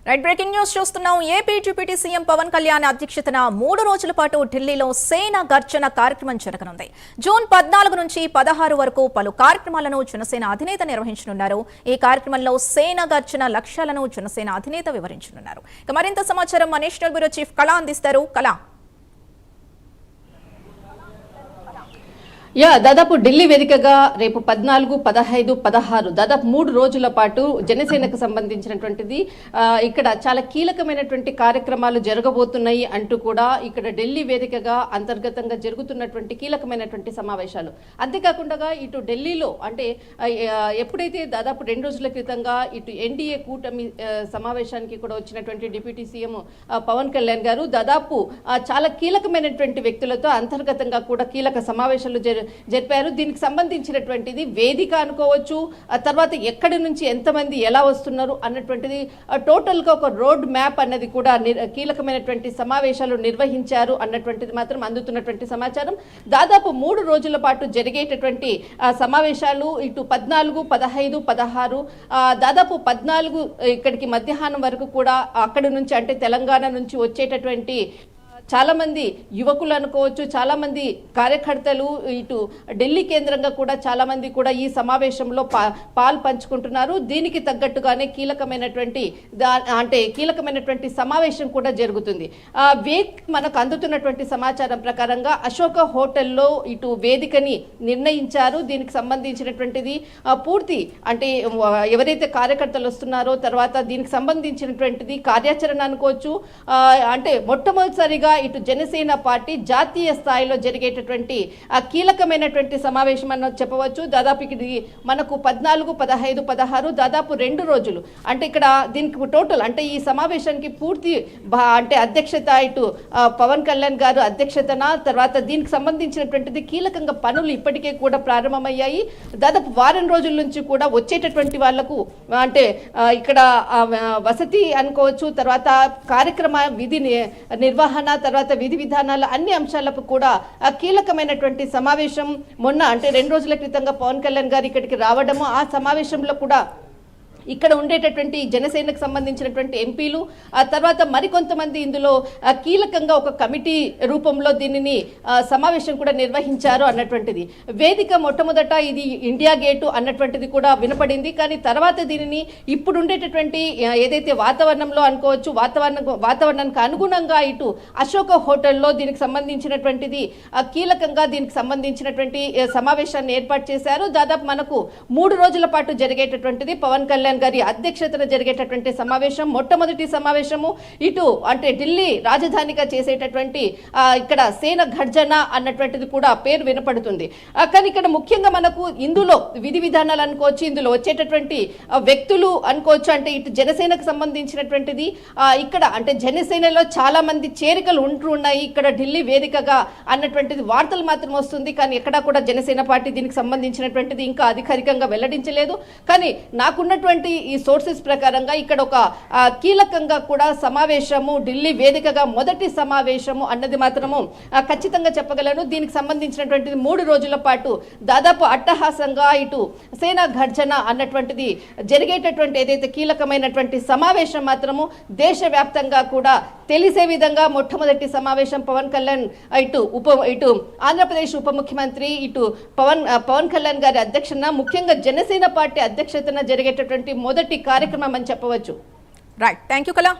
Right breaking news చూస్తున్నాం. AP deputy CM Pawan Kalyan అధ్యక్షతన 3 రోజుల పాటు ఢిల్లీలో సేన గర్జన కార్యక్రమం జరగనుంది. జూన్ 14 నుంచి 16 వరకు పలు కార్యక్రమాలను జనసేన అధినేత నిర్వహించనున్నారు. ఈ కార్యక్రమంలో సేన గర్జన లక్ష్యాలను జనసేన అధినేత వివరించనున్నారు. మరింత సమాచారం మా నేషనల్ బ్యూరో చీఫ్ కళ అందిస్తారు. కళ, దాదాపు ఢిల్లీ వేదికగా రేపు 14, 15, 16 దాదాపు 3 రోజుల పాటు జనసేనకు సంబంధించినటువంటిది ఇక్కడ చాలా కీలకమైనటువంటి కార్యక్రమాలు జరగబోతున్నాయి అంటూ కూడా ఇక్కడ ఢిల్లీ వేదికగా అంతర్గతంగా జరుగుతున్నటువంటి కీలకమైనటువంటి సమావేశాలు. అంతేకాకుండా ఇటు ఢిల్లీలో అంటే ఎప్పుడైతే దాదాపు 2 రోజుల క్రితంగా ఇటు ఎన్డీఏ కూటమి సమావేశానికి కూడా వచ్చినటువంటి డిప్యూటీ సీఎం పవన్ కళ్యాణ్ గారు దాదాపు చాలా కీలకమైనటువంటి వ్యక్తులతో అంతర్గతంగా కూడా కీలక సమావేశాలు జరిపారు. దీనికి సంబంధించినటువంటిది వేదిక అనుకోవచ్చు, ఆ తర్వాత ఎక్కడి నుంచి ఎంతమంది ఎలా వస్తున్నారు అన్నటువంటిది టోటల్గా ఒక రోడ్ మ్యాప్ అన్నది కూడా కీలకమైనటువంటి సమావేశాలు నిర్వహించారు అన్నటువంటిది మాత్రం అందుతున్నటువంటి సమాచారం. దాదాపు 3 రోజుల పాటు జరిగేటటువంటి సమావేశాలు ఇటు 14, 15, 16 దాదాపు 14 ఇక్కడికి మధ్యాహ్నం వరకు కూడా అక్కడి నుంచి అంటే తెలంగాణ నుంచి వచ్చేటటువంటి చాలా మంది యువకులు అనుకోవచ్చు, చాలా మంది కార్యకర్తలు ఇటు ఢిల్లీ కేంద్రంగా కూడా చాలా మంది కూడా ఈ సమావేశంలో పాలు పంచుకుంటున్నారు. దీనికి తగ్గట్టుగానే కీలకమైనటువంటి సమావేశం కూడా జరుగుతుంది. మనకు అందుతున్నటువంటి సమాచారం ప్రకారంగా అశోక హోటల్లో ఇటు వేదికని నిర్ణయించారు. దీనికి సంబంధించినటువంటిది పూర్తి అంటే ఎవరైతే కార్యకర్తలు వస్తున్నారో తర్వాత దీనికి సంబంధించినటువంటిది కార్యాచరణ అనుకోవచ్చు. అంటే మొట్టమొదటిసారిగా ఇటు జనసేన పార్టీ జాతీయ స్థాయిలో జరిగేటటువంటి కీలకమైనటువంటి సమావేశం అన్న చెప్పవచ్చు. దాదాపు ఇది మనకు 14, 15, 16 దాదాపు 2 రోజులు అంటే ఇక్కడ దీనికి టోటల్ అంటే ఈ సమావేశానికి పూర్తి అంటే అధ్యక్షత ఇటు పవన్ కళ్యాణ్ గారు అధ్యక్షతన తర్వాత దీనికి సంబంధించినటువంటిది కీలకంగా పనులు ఇప్పటికే కూడా ప్రారంభమయ్యాయి. దాదాపు వారం రోజుల నుంచి కూడా వచ్చేటటువంటి వాళ్లకు అంటే ఇక్కడ వసతి అనుకోవచ్చు, తర్వాత కార్యక్రమ విధి నిర్వహణ, తర్వాత విధి విధానాలు అన్ని అంశాలకు కూడా కీలకమైనటువంటి సమావేశం. మొన్న అంటే 2 రోజుల క్రితంగా పవన్ కళ్యాణ్ గారు ఇక్కడికి రావడము, ఆ సమావేశంలో కూడా ఇక్కడ ఉండేటటువంటి జనసేనకు సంబంధించినటువంటి ఎంపీలు ఆ తర్వాత మరికొంతమంది ఇందులో కీలకంగా ఒక కమిటీ రూపంలో దీనిని సమావేశం కూడా నిర్వహించారు అన్నటువంటిది. వేదిక మొట్టమొదట ఇది ఇండియా గేటు అన్నటువంటిది కూడా వినపడింది. కానీ తర్వాత దీనిని ఇప్పుడు ఉండేటటువంటి ఏదైతే వాతావరణంలో అనుకోవచ్చు వాతావరణానికి అనుగుణంగా ఇటు అశోక హోటల్లో దీనికి సంబంధించినటువంటిది కీలకంగా దీనికి సంబంధించినటువంటి సమావేశాన్ని ఏర్పాటు చేశారు. దాదాపు మనకు 3 రోజుల పాటు జరిగేటటువంటిది పవన్ కళ్యాణ్ గారి అధ్యక్షతన జరిగేటటువంటి సమావేశం. మొట్టమొదటి సమావేశము ఇటు అంటే ఢిల్లీ రాజధానిగా చేసేటటువంటి ఇక్కడ సేన గర్జన అన్నటువంటిది కూడా పేరు వినపడుతుంది. కానీ ఇక్కడ ముఖ్యంగా మనకు ఇందులో విధి విధానాలు అనుకోవచ్చు, ఇందులో వచ్చేటటువంటి వ్యక్తులు అనుకోవచ్చు. అంటే ఇటు జనసేనకు సంబంధించినటువంటిది ఇక్కడ అంటే జనసేనలో చాలా మంది చేరికలు ఉంటున్నాయి ఇక్కడ ఢిల్లీ వేదికగా అన్నటువంటిది వార్తలు మాత్రం వస్తుంది. కానీ ఎక్కడా కూడా జనసేన పార్టీ దీనికి సంబంధించినటువంటిది ఇంకా అధికారికంగా వెల్లడించలేదు. కానీ నాకున్నటువంటి ఈ సోర్సెస్ ప్రకారంగా ఇక్కడ ఒక కీలకంగా కూడా సమావేశము ఢిల్లీ వేదికగా మొదటి సమావేశము అన్నది మాత్రము ఖచ్చితంగా చెప్పగలను. దీనికి సంబంధించినటువంటిది 3 రోజుల పాటు దాదాపు అట్టహాసంగా ఇటు సేనా గర్జన అన్నటువంటిది జరిగేటటువంటి ఏదైతే కీలకమైనటువంటి సమావేశం మాత్రము దేశవ్యాప్తంగా కూడా తెలిసే విధంగా మొట్టమొదటి సమావేశం పవన్ కళ్యాణ్ ఇటు ఆంధ్రప్రదేశ్ ఉప ముఖ్యమంత్రి ఇటు పవన్ కళ్యాణ్ గారి అధ్యక్షతన ముఖ్యంగా జనసేన పార్టీ అధ్యక్షతన జరిగేటటువంటి మొదటి కార్యక్రమం అని చెప్పవచ్చు. రైట్, థ్యాంక్ యూ కళ.